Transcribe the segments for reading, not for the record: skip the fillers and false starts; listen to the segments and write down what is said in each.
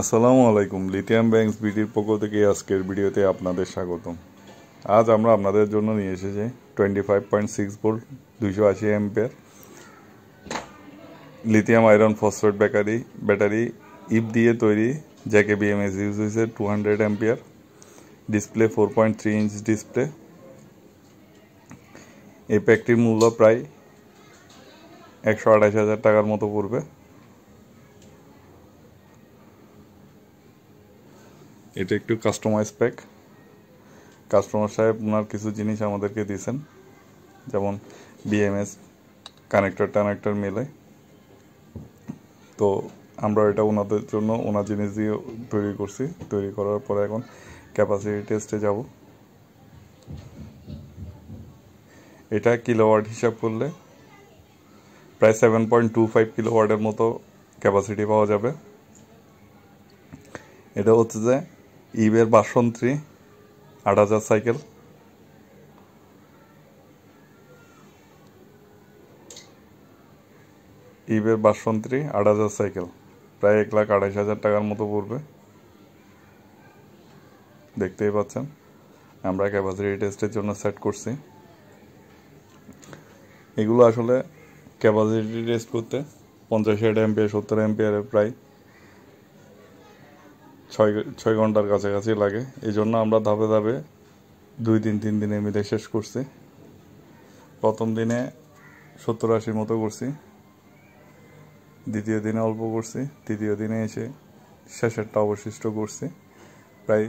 আসসালামু আলাইকুম। Lithium banks বিডির পক্ষ থেকে আজকের ভিডিওতে আপনাদের স্বাগতম। আজ আমরা আপনাদের জন্য নিয়ে এসেছি 25.6 volt 280 ampere lithium iron phosphate battery ইপ দিয়ে তৈরি, যাকে বিএমএস ইউজ হয়েছে 200 অ্যাম্পিয়ার। Display 4.3 inch display. এই প্যাকটির মূল্য প্রায় 128,000 টাকার মতো পড়বে। এটা একটু কাস্টমাইজ প্যাক। কাস্টমার সাহেব ওনার কিছু জিনিস আমাদেরকে দিয়েছেন, যেমন বিএমএস কানেক্টর মেলে। তো আমরা এটা ওনাদের জন্য ওনার জিনিস দিয়ে তৈরি করছি। তৈরি করার পরে এখন ক্যাপাসিটি টেস্টে যাব। এটা কিলোওয়াট হিসাব করলে প্রায় 7.25 কিলোওয়াটের মতো ক্যাপাসিটি পাওয়া যাবে। এটা হচ্ছে যে ইবের ভার্সন 3 8000 সাইকেল। ইবের ভার্সন 3 8000 সাইকেল প্রায় 1,28,000 টাকার মতো পড়বে। দেখতেই পাচ্ছেন আমরা ক্যাপাসিটি টেস্টের জন্য সেট করছি। এগুলো আসলে ক্যাপাসিটি টেস্ট করতে 50 অ্যাম্পিয়ার 70 অ্যাম্পিয়ারের প্রায় 6 ঘন্টার কাছাকাছি লাগে। এই জন্য আমরা ধাপে ধাপে 2-3 দিনের মধ্যে শেষ করছি। প্রথম দিনে 70-80 মতো করছি, দ্বিতীয় দিনে অল্প করছি, তৃতীয় দিনে এসে শেষেরটা অবশিষ্ট করছি। প্রায়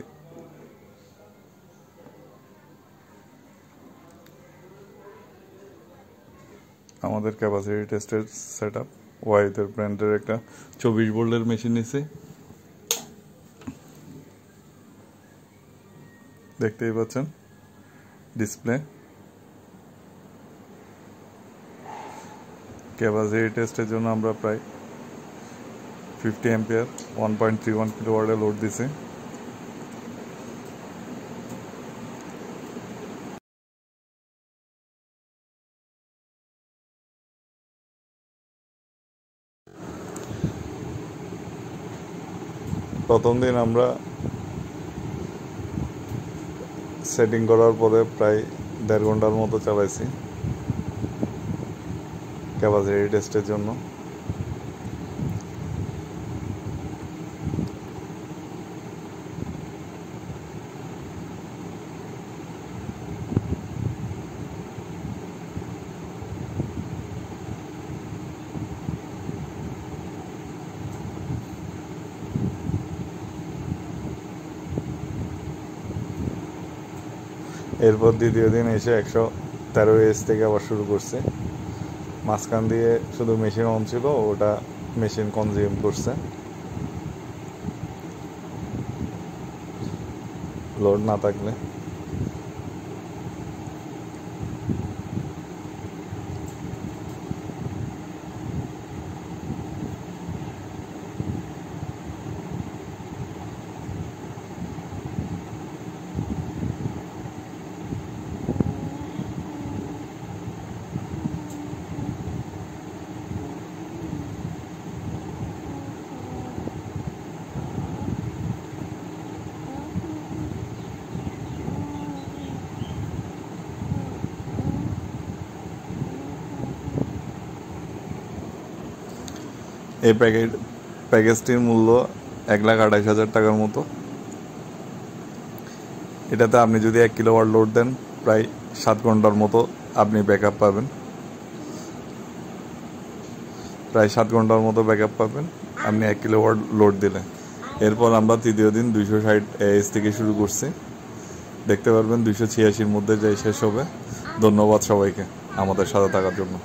আমাদের ক্যাপাসিটি টেস্টের সেট আপ ওয়াইদের ব্র্যান্ডের একটা 24 ভোল্টের মেশিন নিছি। দেখতেই পাচ্ছেন ডিসপ্লে। ক্যাপাসিটি টেস্টের জন্য আমরা প্রায় 50 অ্যাম্পিয়ার 1.31 কিলোওয়াটে লোড দিছি। প্রথম দিন আমরা সেটিং করার পরে প্রায় 1.5 ঘন্টার মতো চালাইছি ক্যাপাসিটি টেস্টের জন্য। এরপর দ্বিতীয় দিন এসে 113 এস থেকে আবার শুরু করছে। মাঝখান দিয়ে শুধু মেশিন অন ছিল, ওটা মেশিন কনজিউম করছে লোড না থাকলে। এই প্যাকেজটির মূল্য 1,28,000 টাকার মতো। এটাতে আপনি যদি 1 কিলোওয়াট লোড দেন প্রায় 7 ঘন্টার মতো আপনি ব্যাকআপ পাবেন। প্রায় 7 ঘন্টার মতো ব্যাকআপ পাবেন আপনি 1 কিলোওয়াট লোড দিলে। এরপর আমরা তৃতীয় দিন 260 এএস থেকে শুরু করছি। দেখতে পারবেন 286-র মধ্যে যাই শেষ হবে। ধন্যবাদ সবাইকে আমাদের সাথে থাকার জন্য।